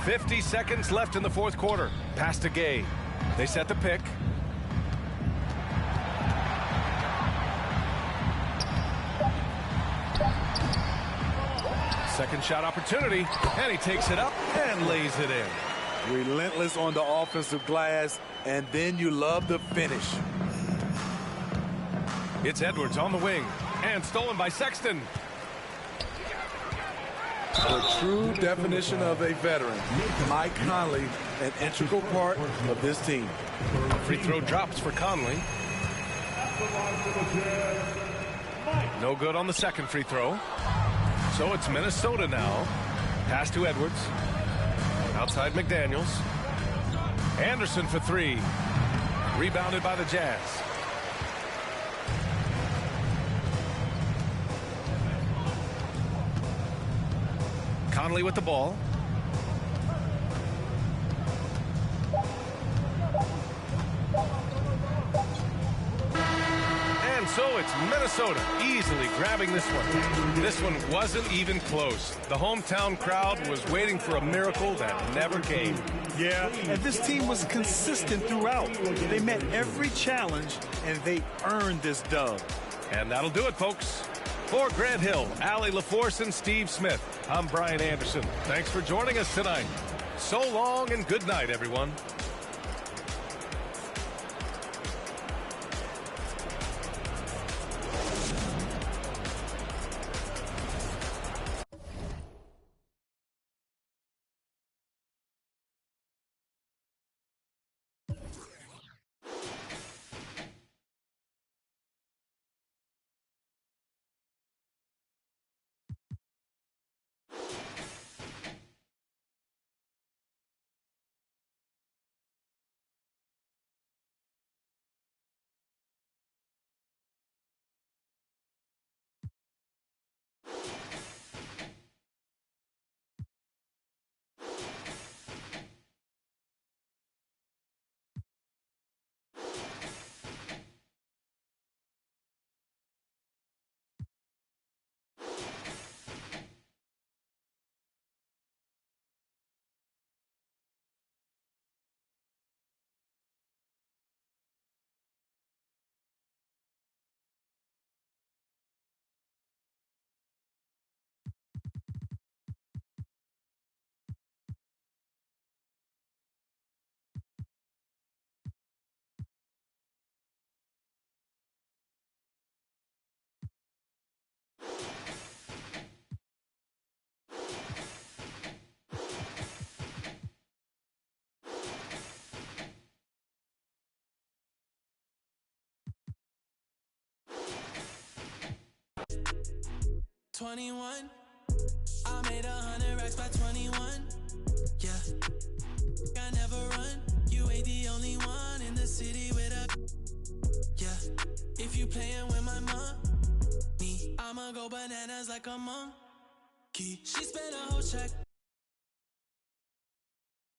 50 seconds left in the fourth quarter. Pass to Gay. They set the pick. Second shot opportunity, and he takes it up and lays it in. Relentless on the offensive glass, and then you love the finish. It's Edwards on the wing, and stolen by Sexton. The true definition of a veteran. Mike Conley, an integral part of this team. Free throw drops for Conley. No good on the second free throw. So it's Minnesota now. Pass to Edwards. Outside McDaniels. Anderson for 3. Rebounded by the Jazz. Conley with the ball. And so it's Minnesota easily grabbing this one. This one wasn't even close. The hometown crowd was waiting for a miracle that never came. Yeah, and this team was consistent throughout. They met every challenge, and they earned this dub. And that'll do it, folks. For Grant Hill, Allie LaForce, and Steve Smith, I'm Brian Anderson. Thanks for joining us tonight. So long and good night, everyone. 21. I made 100 racks by 21. Yeah, I never run. You ain't the only one in the city with a. Yeah, if you playing with my money, I'ma go bananas like a monkey. She spent a whole check.